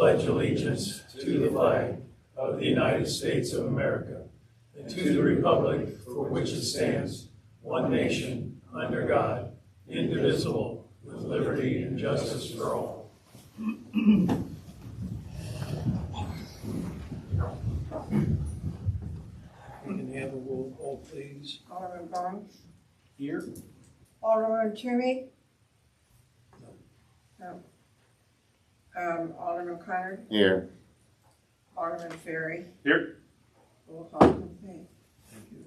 pledge allegiance to the flag of the United States of America and to the republic for which it stands, one nation, under God, indivisible, with liberty and justice for all. Can we have a roll call, please? Alderman Barnes? Here? Alderman Toomey? No. Alderman Connor? Here. Alderman Ferry? Here. Roll call complete. Thank you.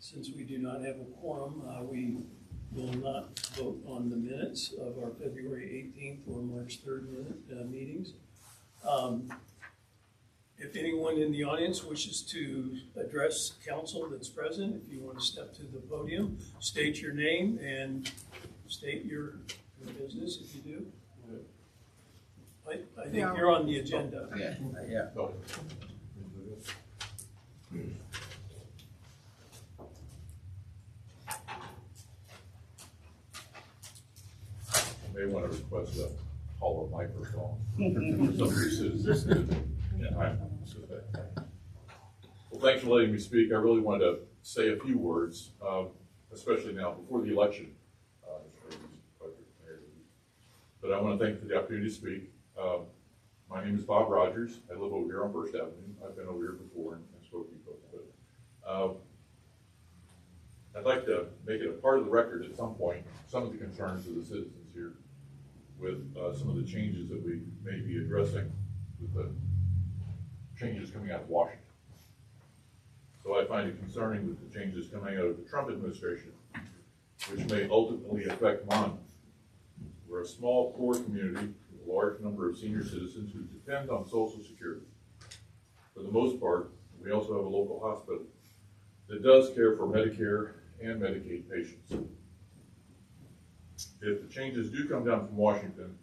Since we do not have a quorum, we will not vote on the minutes of our February 18th or March 3rd meetings. If anyone in the audience wishes to address council that's present, if you want to step to the podium, state your name and state your business if you do. I think you're on the agenda. Yeah. May want to request a hollow microphone for some citizens. Well, thanks for letting me speak. I really wanted to say a few words, especially now before the election. But I want to thank you for the opportunity to speak. My name is Bob Rogers. I live over here on First Avenue. I've been over here before and spoke to you folks. But I'd like to make it a part of the record at some point, some of the concerns of the citizens here with some of the changes that we may be addressing with the changes coming out of Washington. So I find it concerning with the changes coming out of the Trump administration, which may ultimately affect Monmouth. We're a small, poor community with a large number of senior citizens who depend on Social Security. For the most part, we also have a local hospital that does care for Medicare and Medicaid patients. If the changes do come down from Washington,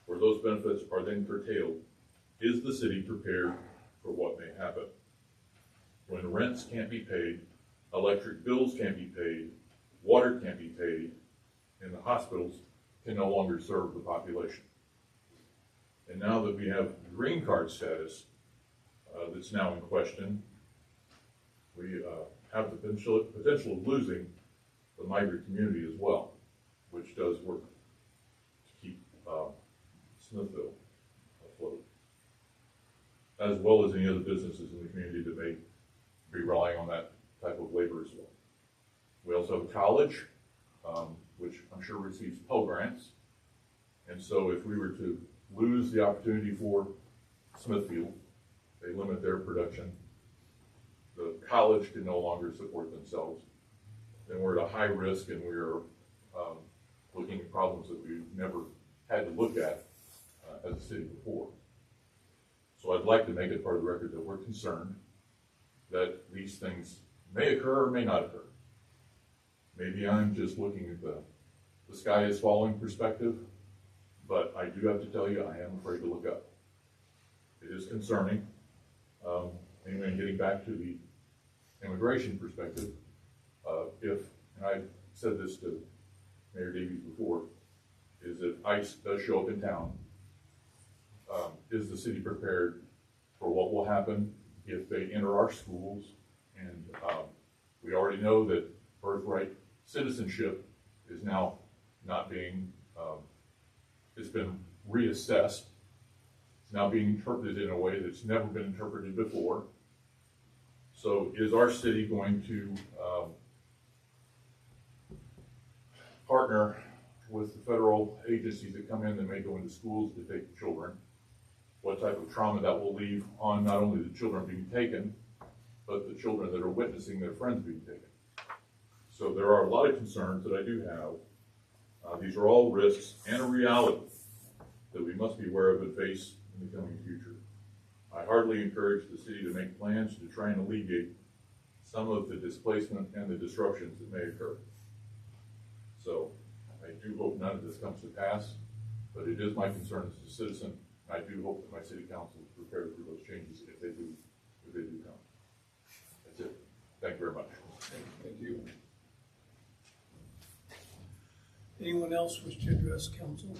where those benefits are then curtailed, is the city prepared for what may happen? When rents can't be paid, electric bills can't be paid, water can't be paid, and the hospitals can no longer serve the population. And now that we have green card status that's now in question, we have the potential of losing the migrant community as well, which does work to keep Smithville afloat, as well as any other businesses in the community that may be relying on that type of labor as well. We also have a college, which I'm sure receives Pell Grants. And so if we were to lose the opportunity for Smithfield, they limit their production, the college can no longer support themselves, then we're at a high risk and we're looking at problems that we've never had to look at as a city before. So I'd like to make it part of the record that we're concerned that these things may occur or may not occur. Maybe I'm just looking at the sky is falling perspective, but I do have to tell you, I am afraid to look up. It is concerning. Anyway, getting back to the immigration perspective, and I said this to Mayor Davies before, is that ICE does show up in town. Is the city prepared for what will happen if they enter our schools? And we already know that birthright citizenship is now not being, it's been reassessed. It's now being interpreted in a way that's never been interpreted before. So is our city going to partner with the federal agencies that come in that may go into schools to take children? What type of trauma that will leave on not only the children being taken, but the children that are witnessing their friends being taken. So there are a lot of concerns that I do have. These are all risks and a reality that we must be aware of and face in the coming future. I heartily encourage the city to make plans to try and alleviate some of the displacement and the disruptions that may occur. So I do hope none of this comes to pass, but it is my concern as a citizen. I do hope that my city council is prepared for those changes if they do come. That's it. Thank you very much. Thank you. Anyone else wish to address council?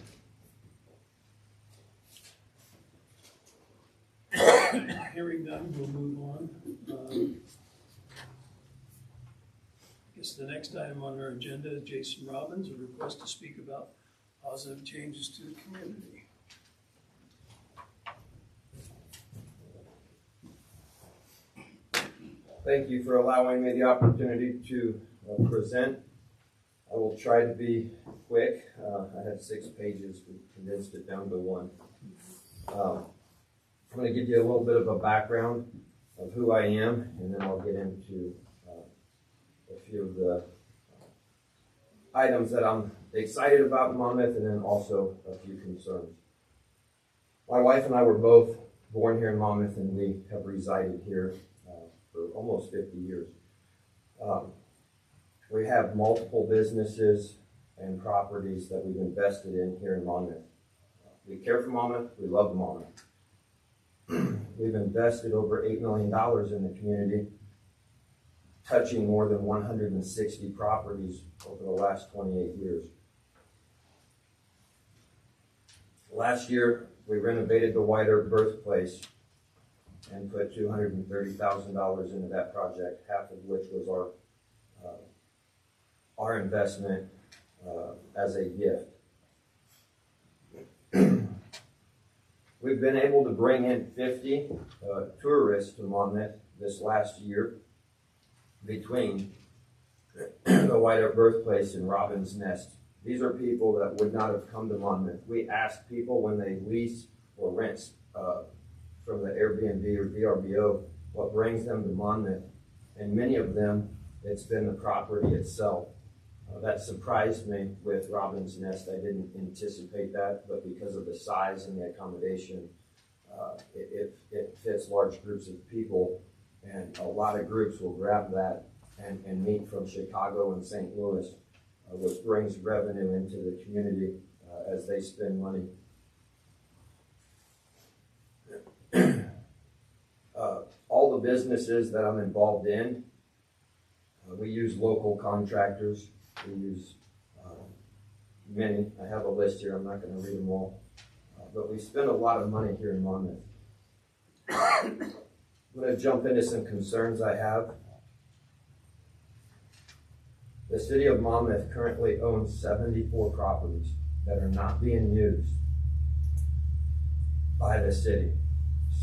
Hearing none, we'll move on. I guess the next item on our agenda is Jason Robbins, a request to speak about positive changes to the community. Thank you for allowing me the opportunity to present. I will try to be quick. I had 6 pages. We condensed it down to 1. I'm going to give you a little bit of a background of who I am, and then I'll get into a few of the items that I'm excited about in Monmouth, and then also a few concerns. My wife and I were both born here in Monmouth, and we have resided here for almost 50 years. We have multiple businesses and properties that we've invested in here in Monmouth. We care for Monmouth. We love Monmouth. We've invested over $8 million in the community, touching more than 160 properties over the last 28 years. Last year, we renovated the White Earth birthplace and put $230,000 into that project, half of which was our investment as a gift. We've been able to bring in 50 tourists to Monmouth this last year between the White Earth birthplace and Robin's Nest. These are people that would not have come to Monmouth. We ask people when they lease or rent from the Airbnb or VRBO what brings them to Monmouth, and many of them, it's been the property itself. That surprised me with Robin's Nest. I didn't anticipate that, but because of the size and the accommodation, it fits large groups of people, and a lot of groups will grab that and meet from Chicago and St. Louis, which brings revenue into the community as they spend money. All the businesses that I'm involved in, we use local contractors. We use many. I have a list here. I'm not going to read them all. But we spend a lot of money here in Monmouth. I'm going to jump into some concerns I have. The city of Monmouth currently owns 74 properties that are not being used by the city.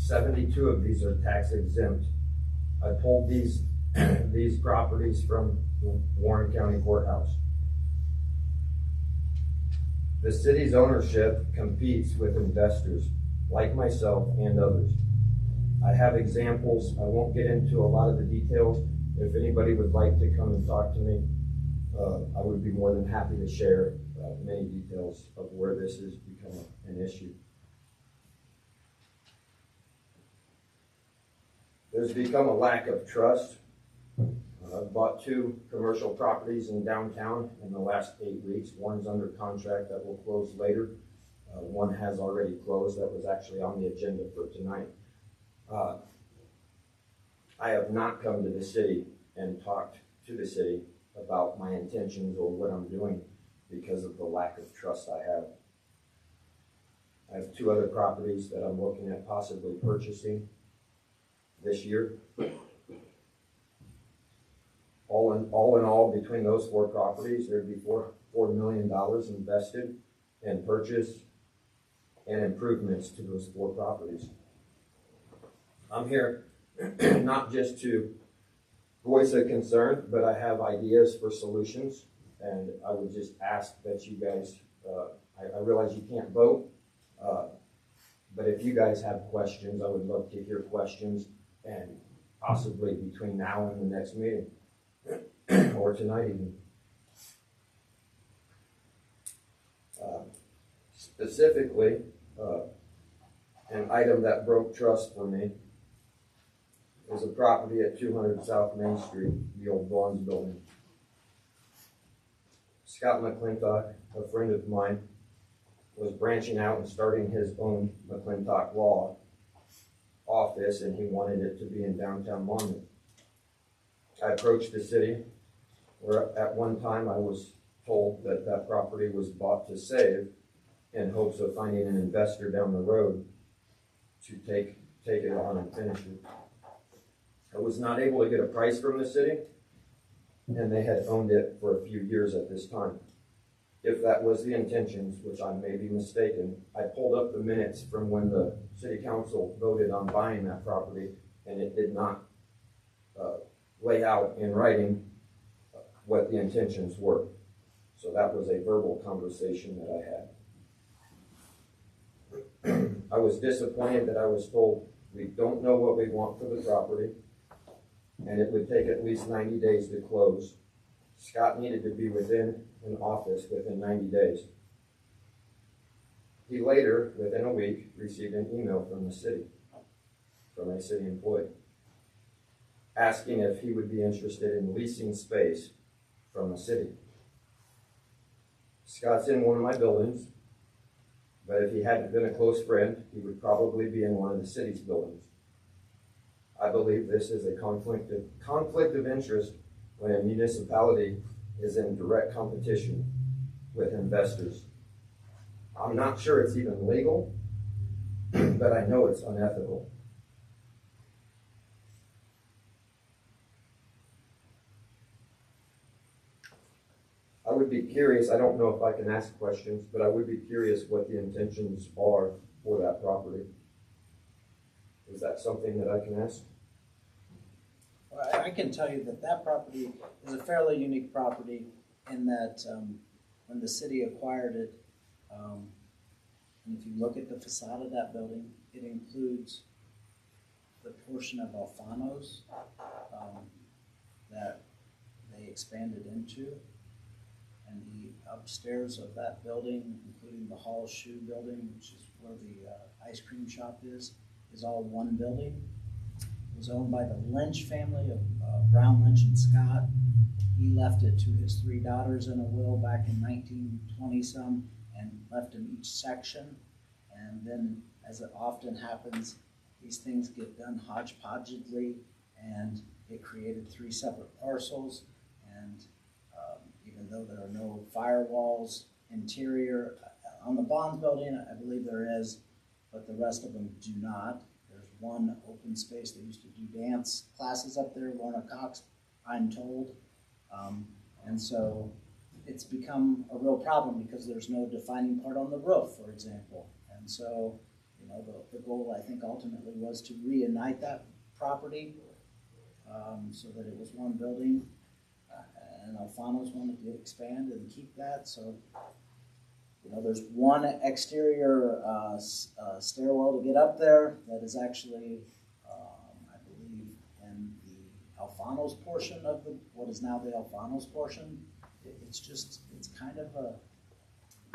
72 of these are tax exempt. I pulled these properties from the Warren County Courthouse. The city's ownership competes with investors like myself and others. I have examples. I won't get into a lot of the details. If anybody would like to come and talk to me, I would be more than happy to share many details of where this has become an issue. There's become a lack of trust. I've bought 2 commercial properties in downtown in the last 8 weeks. One's under contract that will close later. One has already closed. That was actually on the agenda for tonight. I have not come to the city and talked to the city about my intentions or what I'm doing because of the lack of trust I have. I have 2 other properties that I'm looking at possibly purchasing this year. All in all, between those 4 properties, there'd be $4 million invested in purchase and improvements to those 4 properties. I'm here not just to voice a concern, but I have ideas for solutions, and I would just ask that you guys, I realize you can't vote, but if you guys have questions, I would love to hear questions, and possibly between now and the next meeting, or tonight even. Specifically, an item that broke trust for me is a property at 200 South Main Street, the old Vaughn's building. Scott McClintock, a friend of mine, was branching out and starting his own McClintock Law office, and he wanted it to be in downtown Monmouth. I approached the city, where at one time I was told that that property was bought to save in hopes of finding an investor down the road to take it on and finish it. I was not able to get a price from the city, and they had owned it for a few years at this time. If that was the intentions, which I may be mistaken, I pulled up the minutes from when the city council voted on buying that property, and it did not lay out in writing what the intentions were. So that was a verbal conversation that I had. I was disappointed that I was told we don't know what we want for the property, and it would take at least 90 days to close. Scott needed to be within an office within 90 days. He later, within a week, received an email from the city, from a city employee, asking if he would be interested in leasing space from the city. Scott's in one of my buildings, but if he hadn't been a close friend, he would probably be in one of the city's buildings. I believe this is a conflict of interest when a municipality is in direct competition with investors. I'm not sure it's even legal, but I know it's unethical. I would be curious, I don't know if I can ask questions, but I would be curious what the intentions are for that property. Is that something that I can ask? Well, I can tell you that that property is a fairly unique property in that when the city acquired it, and if you look at the facade of that building, it includes the portion of Alfano's that they expanded into. And the upstairs of that building, including the Hall Shoe building, which is where the ice cream shop is all one building. It was owned by the Lynch family of Brown, Lynch, and Scott. He left it to his 3 daughters in a will back in 1920-some and left them each section. And then, as it often happens, these things get done hodgepodgely, and it created 3 separate parcels. And even though there are no firewalls interior on the Bonds building, I believe there is, but the rest of them do not. There's one open space. They used to do dance classes up there, Lorna Cox, I'm told. And so it's become a real problem because there's no defining part on the roof, for example. And so, you know, the goal, I think, ultimately was to reunite that property so that it was one building. And Alfano's wanted to expand and keep that. So, you know, there's one exterior stairwell to get up there that is actually, I believe, in the Alfano's portion of what is now the Alfano's portion. It's kind of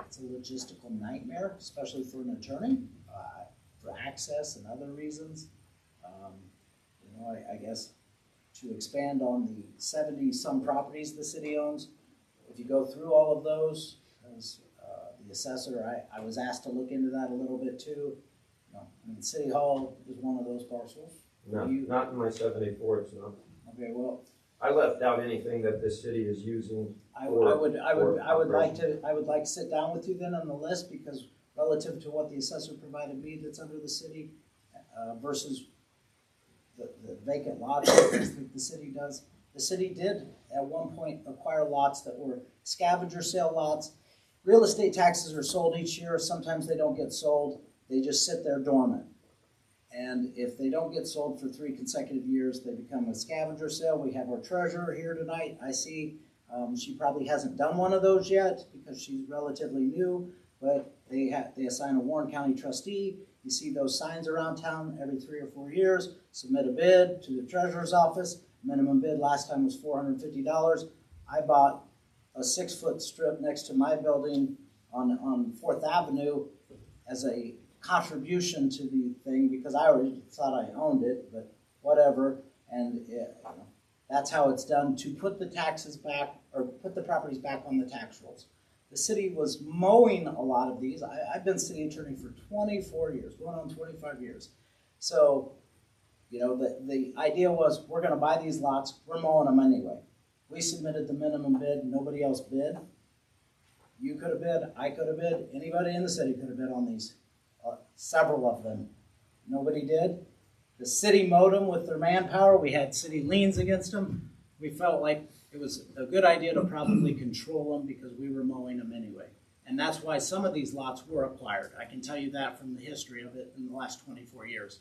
it's a logistical nightmare, especially for an attorney, for access and other reasons. You know, I guess to expand on the 70-some properties the city owns, if you go through all of those, as the assessor, I was asked to look into that a little bit too. You know, I mean, City Hall is one of those parcels. No, not in my 74, it's not. Okay, well, I left out anything that the city is using. I would like to sit down with you then on the list, because relative to what the assessor provided me that's under the city versus the vacant lots that the city does. The city did at one point acquire lots that were scavenger sale lots. Real estate taxes are sold each year. Sometimes they don't get sold. They just sit there dormant. And if they don't get sold for 3 consecutive years, they become a scavenger sale. We have our treasurer here tonight. I see she probably hasn't done one of those yet because she's relatively new, but they assign a Warren County trustee. You see those signs around town every 3 or 4 years. Submit a bid to the treasurer's office. Minimum bid last time was $450. I bought a 6-foot strip next to my building on 4th Avenue as a contribution to the thing because I already thought I owned it, but whatever. And that's how it's done to put the taxes back, or put the properties back on the tax rolls. The city was mowing a lot of these. I've been city attorney for 24 years, going on 25 years. So, you know, the idea was we're going to buy these lots. We're mowing them anyway. We submitted the minimum bid. Nobody else bid. You could have bid. I could have bid. Anybody in the city could have bid on these. Several of them. Nobody did. the city mowed them with their manpower. We had city liens against them. We felt like it was a good idea to probably control them because we were mowing them anyway. And that's why some of these lots were acquired. I can tell you that from the history of it in the last 24 years.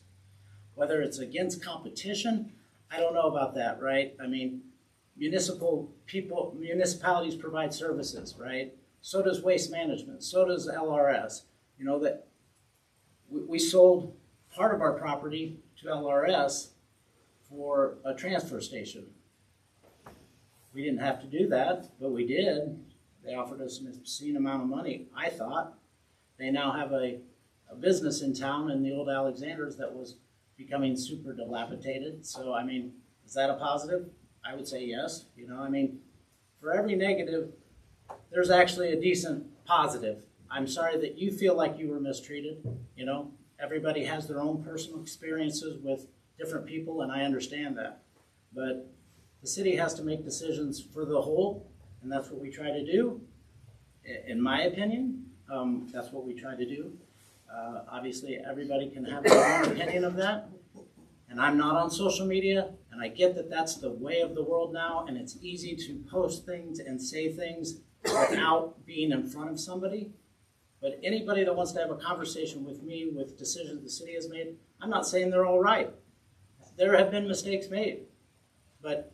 Whether it's against competition, I don't know about that, right? I mean, municipalities provide services, right? So does waste management, so does LRS. You know, that we sold part of our property to LRS for a transfer station. We didn't have to do that, but we did. They offered us an obscene amount of money, I thought. They now have a business in town in the old Alexander's that was becoming super dilapidated. So, I mean, is that a positive? I would say yes. You know, I mean, for every negative, there's actually a decent positive. I'm sorry that you feel like you were mistreated. You know, everybody has their own personal experiences with different people, and I understand that. But the city has to make decisions for the whole, and that's what we try to do. In my opinion, that's what we try to do. Obviously, everybody can have their own opinion of that. And I'm not on social media, and I get that that's the way of the world now, and it's easy to post things and say things without being in front of somebody. But anybody that wants to have a conversation with me with decisions the city has made, I'm not saying they're all right. There have been mistakes made. But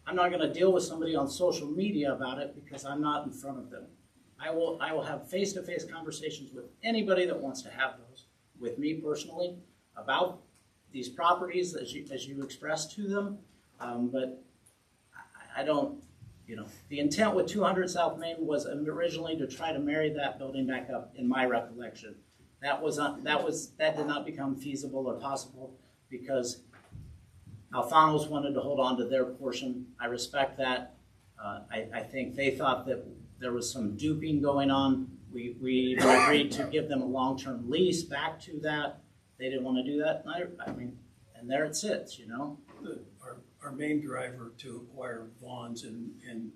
I'm not going to deal with somebody on social media about it because I'm not in front of them. I will have face-to-face conversations with anybody that wants to have those with me personally about these properties as you express to them. But I don't, you know, the intent with 200 South Main was originally to try to marry that building back up, in my recollection. That did not become feasible or possible because Alfanos wanted to hold on to their portion. I respect that. I think they thought that there was some duping going on. We agreed to give them a long-term lease back to that. They didn't want to do that. I mean, and there it sits, you know. Our main driver to acquire Vaughn's and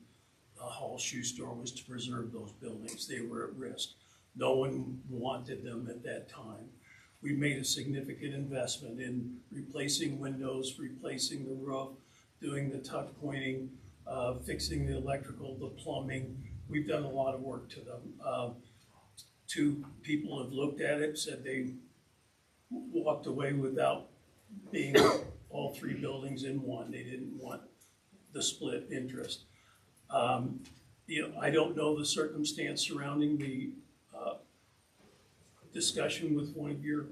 the Hall Shoe Store was to preserve those buildings. They were at risk. No one wanted them at that time. We made a significant investment in replacing windows, replacing the roof, doing the tuck pointing, fixing the electrical, the plumbing. We've done a lot of work to them. Two people have looked at it, said they walked away without being all three buildings in one. They didn't want the split interest. You know, I don't know the circumstance surrounding the discussion with one of your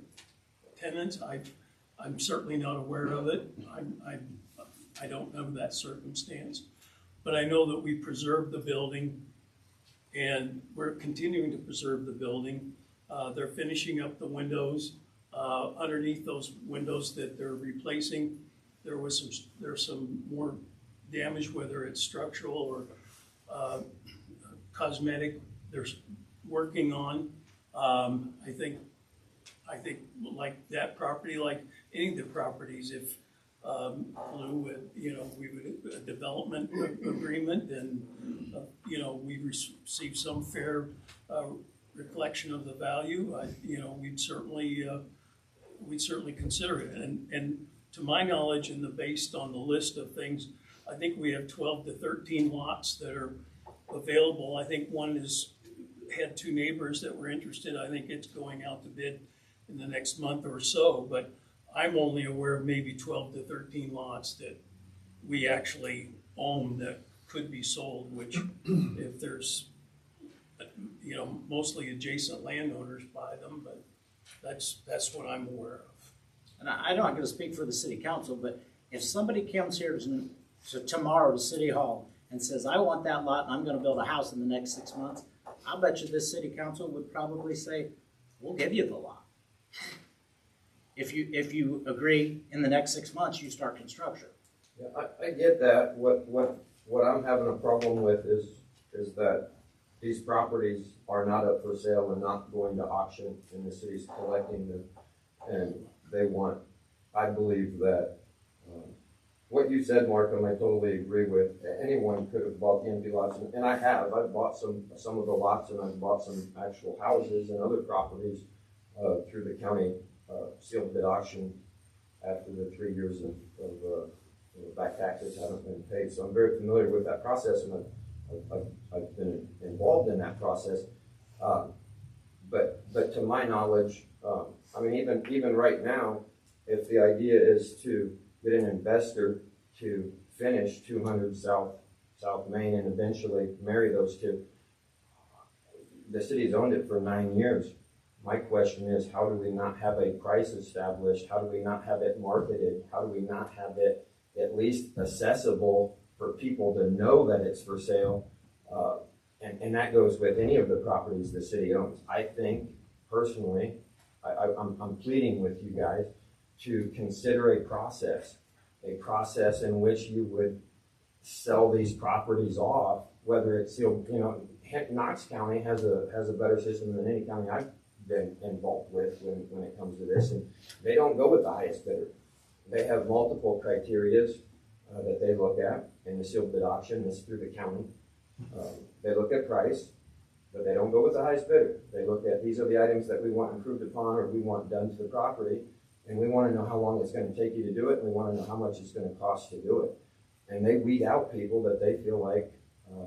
tenants. I'm certainly not aware of it. I don't know that circumstance, but I know that we preserved the building and we're continuing to preserve the building. They're finishing up the windows. Underneath those windows that they're replacing, there's some more damage, whether it's structural or cosmetic. They're working on. I think like that property, like any of the properties, if Blue, you know, we would a development agreement, and you know, we receive some fair reflection of the value. You know, we'd certainly consider it. And to my knowledge, and based on the list of things, I think we have 12 to 13 lots that are available. I think one had two neighbors that were interested. I think it's going out to bid in the next month or so, but I'm only aware of maybe 12 to 13 lots that we actually own that could be sold, which if there's, you know, mostly adjacent landowners buy them, but that's what I'm aware of. And I'm not going to speak for the city council, but if somebody comes here tomorrow to City Hall and says, I want that lot and I'm going to build a house in the next 6 months, I'll bet you this city council would probably say, we'll give you the lot. If you agree in the next 6 months, you start construction. Yeah, I get that. What I'm having a problem with is that these properties are not up for sale and not going to auction, and the city's collecting them. And they want, I believe that what you said, Markham, I totally agree with. Anyone could have bought the empty lots, and I have. I've bought some of the lots, and I've bought some actual houses and other properties through the county sealed bid auction after the 3 years of back taxes haven't been paid. So I'm very familiar with that process, and I've been involved in that process. But to my knowledge, I mean, even right now, if the idea is to get an investor to finish 200 South Main and eventually marry those two, the city's owned it for 9 years. My question is, how do we not have a price established? How do we not have it marketed? How do we not have it at least accessible for people to know that it's for sale? And that goes with any of the properties the city owns. I think, personally, I'm pleading with you guys to consider a process in which you would sell these properties off, whether it's sealed. Knox County has a better system than any county I've been involved with when it comes to this, and they don't go with the highest bidder. They have multiple criterias that they look at in the sealed bid auction. This is through the county. They look at price, but they don't go with the highest bidder. They look at, these are the items that we want improved upon or we want done to the property, and we want to know how long it's going to take you to do it, and we want to know how much it's going to cost to do it. And they weed out people that they feel like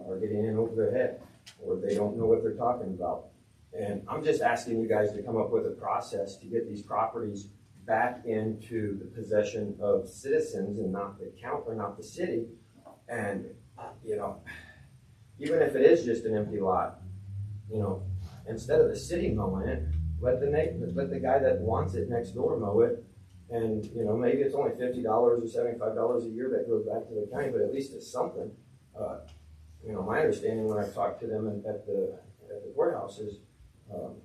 are getting in over their head, or they don't know what they're talking about. And I'm just asking you guys to come up with a process to get these properties back into the possession of citizens and not the county or not the city. And, even if it is just an empty lot, instead of the city mowing it, let the guy that wants it next door mow it. And, maybe it's only $50 or $75 a year that goes back to the county, but at least it's something. My understanding when I talked to them at the courthouse is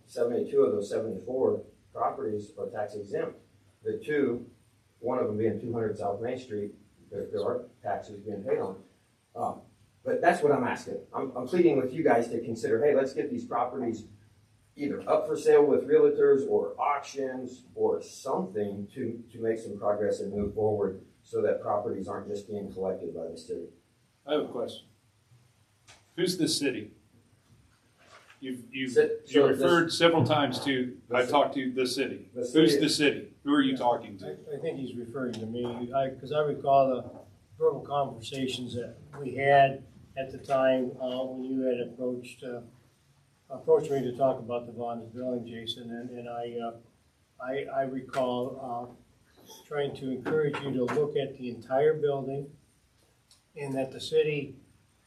72 of those 74 properties are tax exempt. The two, one of them being 200 South Main Street, there are taxes being paid on. But that's what I'm asking. I'm pleading with you guys to consider, hey, let's get these properties either up for sale with realtors or auctions or something to make some progress and move forward so that properties aren't just being collected by the city. I have a question. Who's the city? You referred several times to, I talked to the city. Who's the city? Who are you talking to? I think he's referring to me, because I recall the verbal conversations that we had at the time when you had approached me to talk about the Vaughn's building, Jason, and I recall trying to encourage you to look at the entire building, and that the city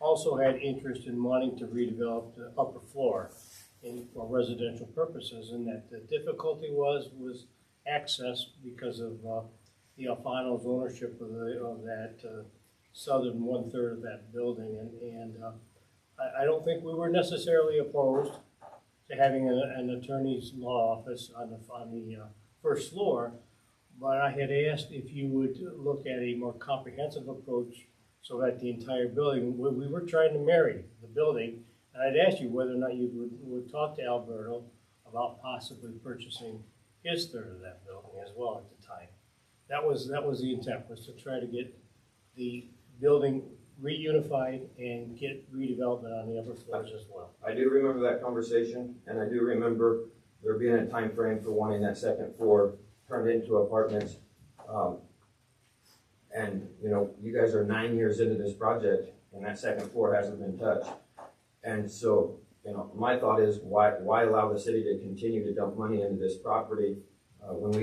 also had interest in wanting to redevelop the upper floor for residential purposes, and that the difficulty was access because of the Alfano's ownership of that southern 1/3 of that building, and I don't think we were necessarily opposed to having an attorney's law office on the first floor, but I had asked if you would look at a more comprehensive approach so that the entire building, we were trying to marry the building, and I'd asked you whether or not you would talk to Alberto about possibly purchasing his third of that building as well at the time. That was the intent, was to try to get the building reunified and get redevelopment on the upper floors as well. I do remember that conversation, and I do remember there being a time frame for wanting that second floor turned into apartments. And you guys are 9 years into this project, and that second floor hasn't been touched. And so, my thought is, why allow the city to continue to dump money into this property when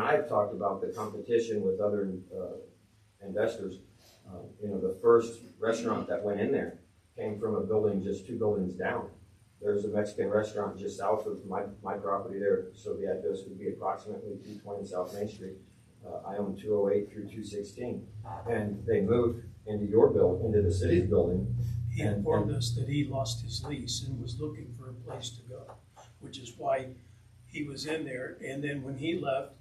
I've talked about the competition with other investors. The first restaurant that went in there came from a building just 2 buildings down. There's a Mexican restaurant just south of my property there, so the address would be approximately 220 South Main Street. I own 208 through 216, and they moved into into the city's building. He informed us that he lost his lease and was looking for a place to go, which is why he was in there. And then when he left,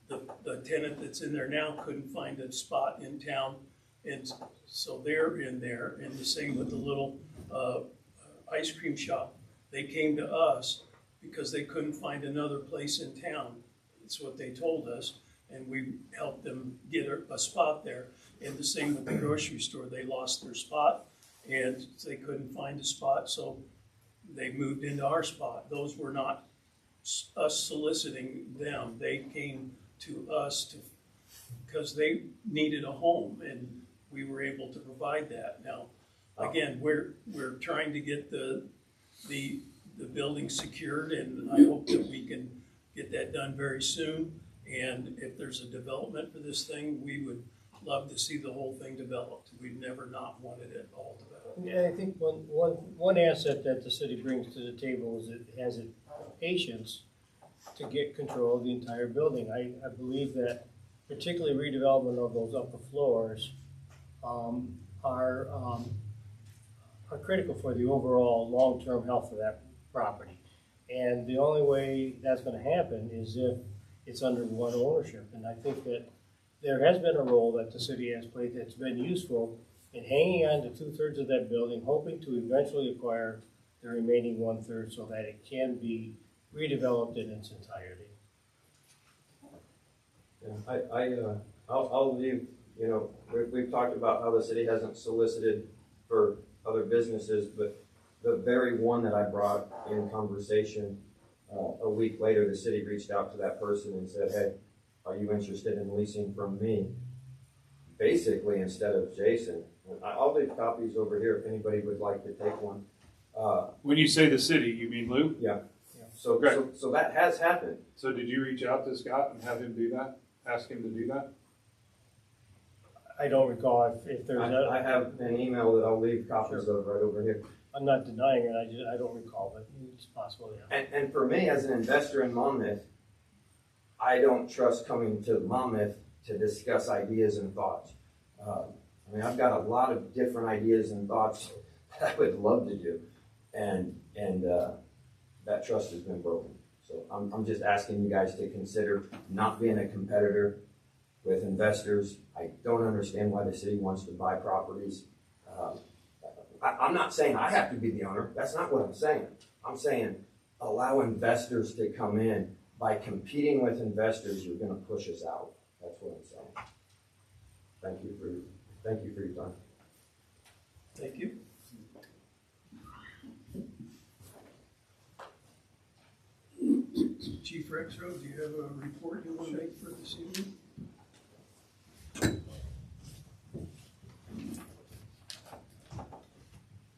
the tenant that's in there now couldn't find a spot in town, and so they're in there. And the same with the little ice cream shop. They came to us because they couldn't find another place in town. That's what they told us. And we helped them get a spot there. And the same with the grocery store. They lost their spot and they couldn't find a spot, so they moved into our spot. Those were not us soliciting them. They came to us because they needed a home, and we were able to provide that. Now, again, we're trying to get the building secured, and I hope that we can get that done very soon. And if there's a development for this thing, we would love to see the whole thing developed. We've never not wanted it all developed. Yeah, I think one asset that the city brings to the table is it has the patience to get control of the entire building. I believe that particularly redevelopment of those upper floors are critical for the overall long-term health of that property. And the only way that's going to happen is if it's under one ownership. And I think that there has been a role that the city has played that's been useful in hanging on to 2/3 of that building, hoping to eventually acquire the remaining 1/3 so that it can be redeveloped in its entirety. Yeah, I'll leave, you know, we've talked about how the city hasn't solicited for other businesses, but the very one that I brought in conversation, a week later, the city reached out to that person and said, hey, are you interested in leasing from me? Basically, instead of Jason. I'll leave copies over here if anybody would like to take one. When you say the city, you mean Lou? Yeah. So that has happened. So did you reach out to Scott and have him do that? Ask him to do that? I don't recall if there's I have an email that I'll leave copies of right over here. I'm not denying it, I don't recall, but it's possible, yeah. And for me, as an investor in Monmouth, I don't trust coming to Monmouth to discuss ideas and thoughts. I mean, I've got a lot of different ideas and thoughts that I would love to do, and that trust has been broken. So I'm just asking you guys to consider not being a competitor with investors. I don't understand why the city wants to buy properties. I'm not saying I have to be the owner. That's not what I'm saying. I'm saying allow investors to come in. By competing with investors, you're going to push us out. That's what I'm saying. Thank you for your time. Thank you. Chief Rexroth, do you have a report you want to make for this evening?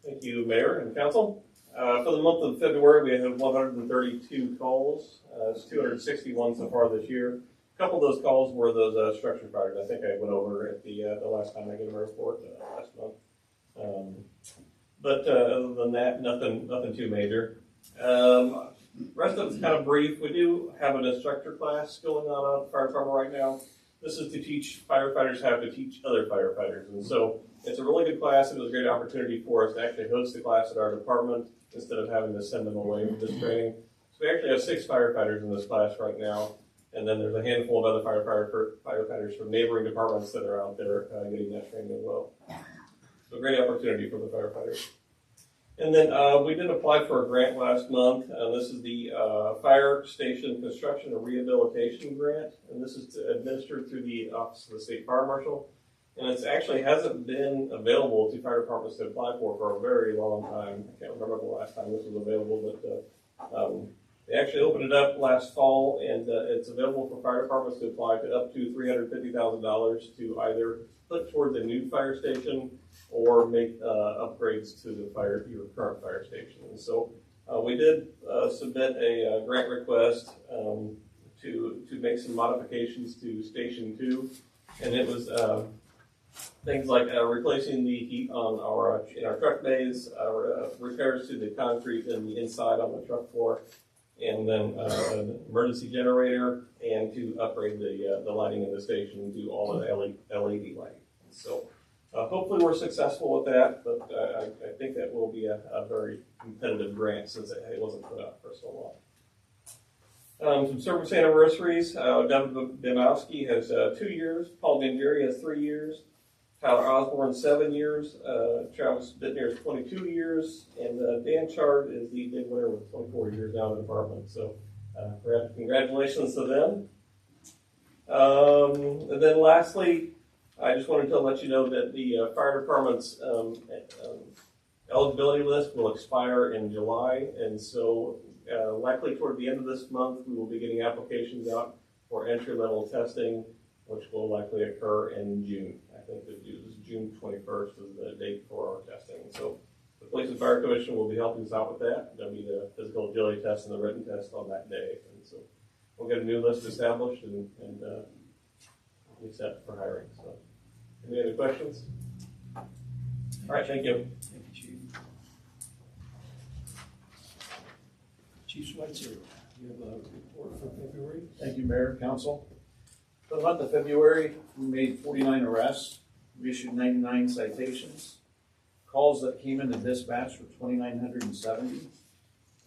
Thank you, Mayor and Council. For the month of February, we had 132 calls. It's 261 so far this year. A couple of those calls were those structure fires. I think I went over at the last time I gave a report last month. But other than that, nothing too major. Rest of it's kind of brief. We do have an instructor class going on at the fire department right now. This is to teach firefighters how to teach other firefighters. And so it's a really good class. It was a great opportunity for us to actually host the class at our department instead of having to send them away for this training. So we actually have 6 firefighters in this class right now. And then there's a handful of other firefighters from neighboring departments that are out there getting that training as well. So great opportunity for the firefighters. And then we did apply for a grant last month. This is the Fire Station Construction and Rehabilitation Grant. And this is administered through the Office of the State Fire Marshal. And it actually hasn't been available to fire departments to apply for a very long time. I can't remember the last time this was available, but they actually opened it up last fall, and it's available for fire departments to apply to up to $350,000 to either put towards a new fire station or make upgrades to your current fire station. And so we did submit a grant request to make some modifications to Station 2, and it was things like replacing the heat on in our truck bays, repairs to the concrete and the inside on the truck floor, and then an emergency generator, and to upgrade the lighting in the station and do all the LED lighting. So hopefully we're successful with that, but I think that will be a very competitive grant since it wasn't put out for so long. Some service anniversaries. Devin Bimowski has 2 years. Paul Gangeri has 3 years. Tyler Osborne, 7 years. Travis Bittner is 22 years. And Dan Chard is the big winner with 24 years now in the department. So congratulations to them. And then lastly, I just wanted to let you know that the fire department's eligibility list will expire in July. And so likely toward the end of this month, we will be getting applications out for entry-level testing which will likely occur in June. I think it is June 21st is the date for our testing. So the Police and Fire Commission will be helping us out with that. There'll be the physical agility test and the written test on that day. And so we'll get a new list established and be set for hiring. So any other questions? All right, thank you. Thank you, Chief. Chief Schweitzer, you have a report for February? Thank you, Mayor, Council. For the month of February, we made 49 arrests. We issued 99 citations. Calls that came into dispatch were 2,970.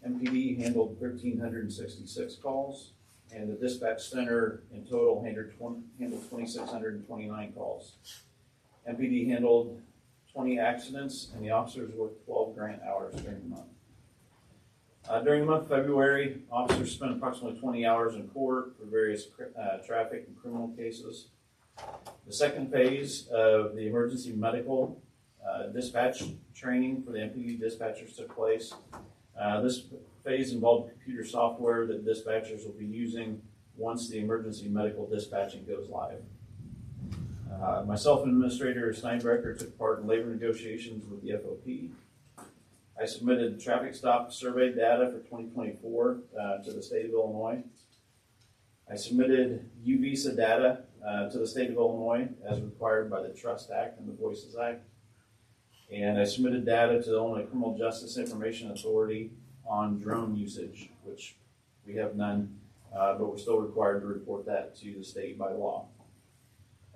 MPD handled 1,366 calls, and the dispatch center in total handled 2,629 calls. MPD handled 20 accidents, and the officers worked 12 grant hours during the month. During the month of February, officers spent approximately 20 hours in court for various traffic and criminal cases. The second phase of the emergency medical dispatch training for the MPD dispatchers took place. This phase involved computer software that dispatchers will be using once the emergency medical dispatching goes live. Myself and Administrator Steinbrecher took part in labor negotiations with the FOP. I submitted traffic stop survey data for 2024 to the state of Illinois. I submitted U-Visa data to the state of Illinois as required by the Trust Act and the Voices Act. And I submitted data to the Illinois Criminal Justice Information Authority on drone usage, which we have none, but we're still required to report that to the state by law.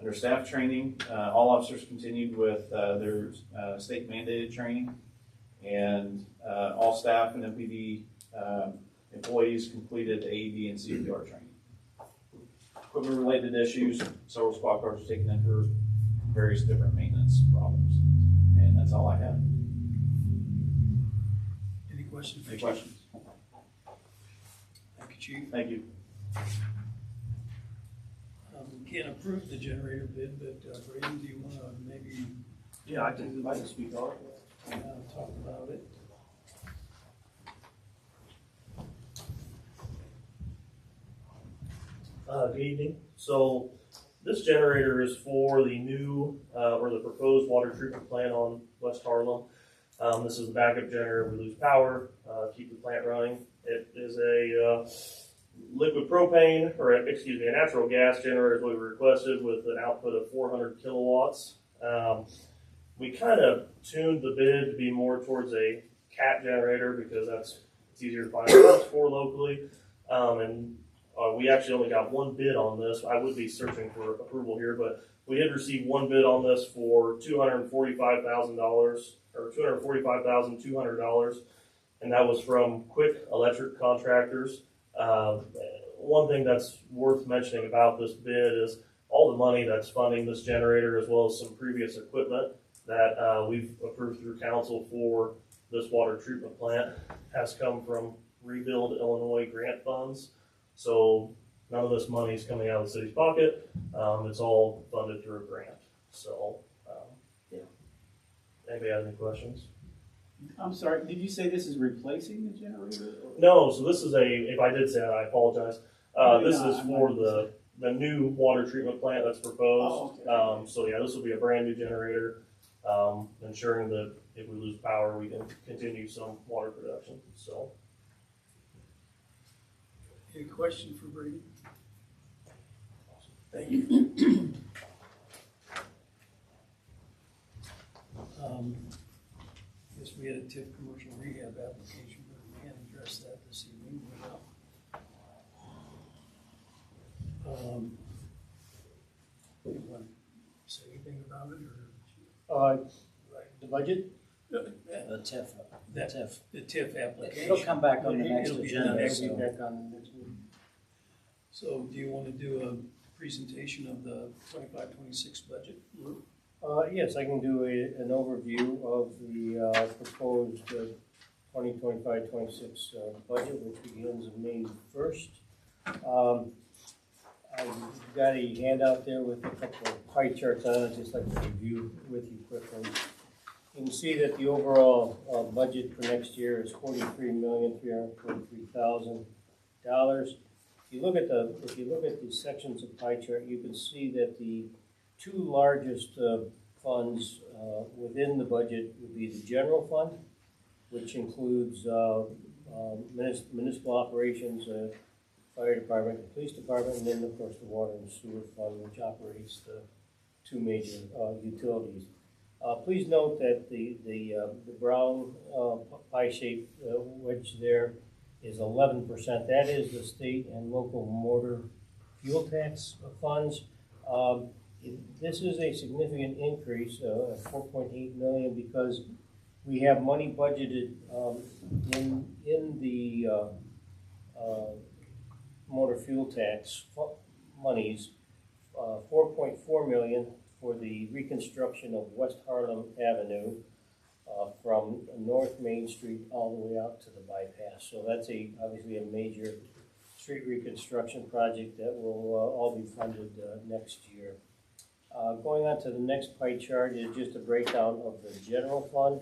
Under staff training, all officers continued with their state mandated training, and all staff and MPD employees completed AED and CPR training. Equipment related issues, several squad cars were taken in for various different maintenance problems. And that's all I have. Any questions? Any questions? Thank you, Chief. Thank you. We can't approve the generator bid, but Brady, do you want to maybe Yeah, I can speak on it. talk about it? Good evening. So this generator is for the new or the proposed water treatment plant on West Harlem. This is the backup generator. We lose power, keep the plant running. It is a liquid propane, or excuse me, a natural gas generator is what we requested with an output of 400 kilowatts. We kind of tuned the bid to be more towards a cat generator because it's easier to find parts for locally. We actually only got one bid on this. I would be searching for approval here, but we did receive one bid on this for $245,000 or $245,200, and that was from Quick Electric Contractors. One thing that's worth mentioning about this bid is all the money that's funding this generator, as well as some previous equipment that we've approved through council for this water treatment plant, has come from Rebuild Illinois grant funds. So none of this money is coming out of the city's pocket. It's all funded through a grant. So, yeah. Anybody have any questions? I'm sorry, did you say this is replacing the generator? Or? No, so this is if I did say that, I apologize. This is for the new water treatment plant that's proposed. Oh, okay. So yeah, this will be a brand new generator, ensuring that if we lose power, we can continue some water production. So. Any question for Brady? Thank you. Guess we had a TIF commercial rehab application, but we can't address that this evening. Do you want to say anything about it, or? The budget? The TIF. The TIF application. It'll come back on the next It'll be agenda. next It'll So. be back on the next meeting. So do you want to do a presentation of the 25-26 budget? Yes, I can do an overview of the proposed 2025-26 budget, which begins on May 1st. I've got a handout there with a couple of pie charts on it. I'd just like to review with you quickly. You can see that the overall budget for next year is $43,343,000. if you look at the sections of pie chart, you can see that the two largest funds within the budget would be the general fund, which includes municipal operations, fire department, the police department, and then of course the water and sewer fund, which operates the two major utilities. Please note that the brown pie-shaped wedge there is 11%. That is the state and local motor fuel tax funds. This is a significant increase of 4.8 million because we have money budgeted in the motor fuel tax monies, 4.4 million for the reconstruction of West Harlem Avenue from North Main Street all the way out to the bypass. So that's obviously a major street reconstruction project that will all be funded next year. Going on to the next pie chart is just a breakdown of the general fund.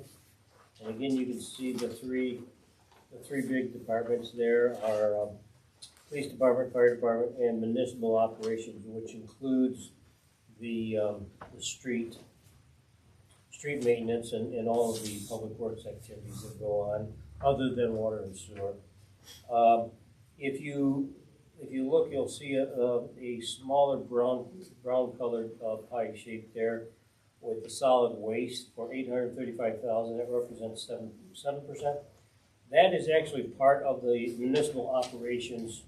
And again, you can see the three big departments there are police department, fire department, and municipal operations, which includes the street maintenance and all of the public works activities that go on, other than water and sewer. If you look, you'll see a smaller brown colored pie shape there with the solid waste for 835,000. That represents 7%. That is actually part of the municipal operations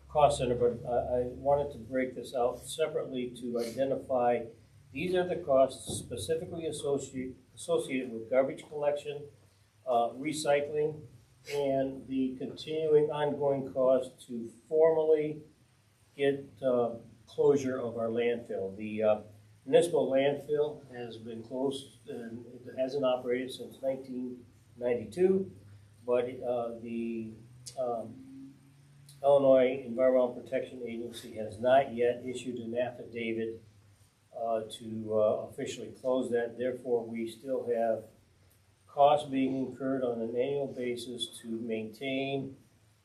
cost center, but I wanted to break this out separately to identify these are the costs specifically associated with garbage collection, recycling, and the continuing ongoing cost to formally get closure of our landfill. The municipal landfill has been closed and it hasn't operated since 1992, but the Illinois Environmental Protection Agency has not yet issued an affidavit to officially close that. Therefore, we still have costs being incurred on an annual basis to maintain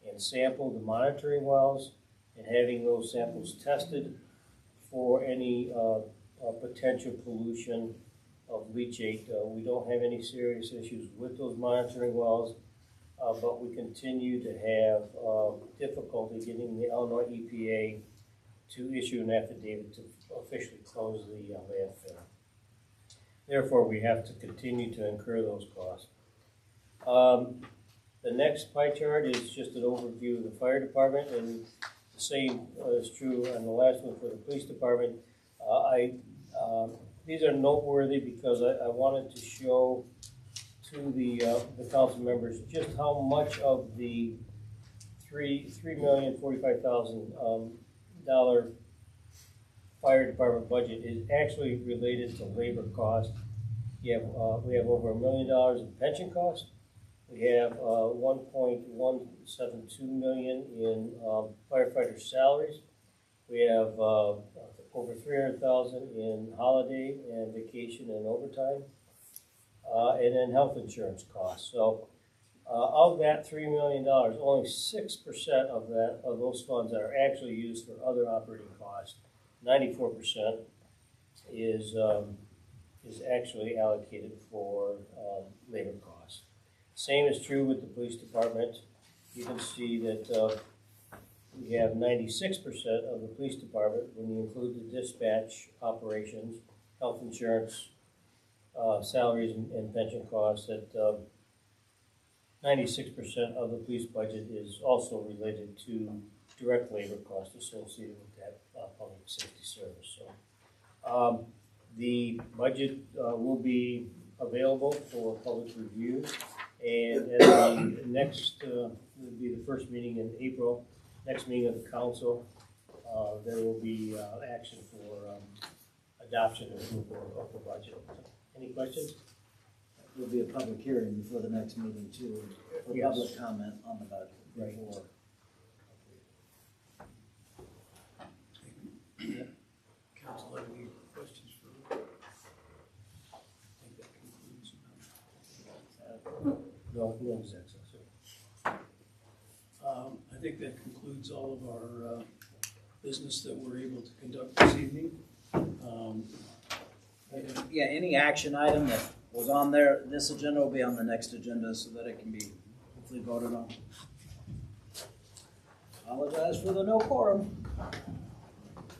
and sample the monitoring wells and having those samples tested for any potential pollution of leachate. We don't have any serious issues with those monitoring wells, but we continue to have difficulty getting the Illinois EPA to issue an affidavit to officially close the landfill. Therefore, we have to continue to incur those costs. The next pie chart is just an overview of the fire department, and the same is true on the last one for the police department. These are noteworthy because I wanted to show to the council members just how much of the $3,045,000 fire department budget is actually related to labor cost. We have over $1 million in pension cost. We have 1.172 million in firefighter salaries. We have over 300,000 in holiday and vacation and overtime, and then health insurance costs. So of that $3 million, only 6% of those funds are actually used for other operating costs. 94% is actually allocated for labor costs. Same is true with the police department. You can see that we have 96% of the police department when you include the dispatch operations, health insurance, salaries and pension costs. That 96% of the police budget is also related to direct labor costs associated with that public safety service. So the budget will be available for public review, and at the next will be the first meeting in April. Next meeting of the council, there will be action for adoption and approval of the budget. Any questions? There'll be a public hearing before the next meeting too, for Yes. public comment on the budget. Right. Before. Council, any questions for me? I think that concludes. No execs. I think that concludes concludes all of our business that we're able to conduct this evening. Yeah, any action item that was on there, this agenda will be on the next agenda so that it can be hopefully voted on. Apologize for the no quorum.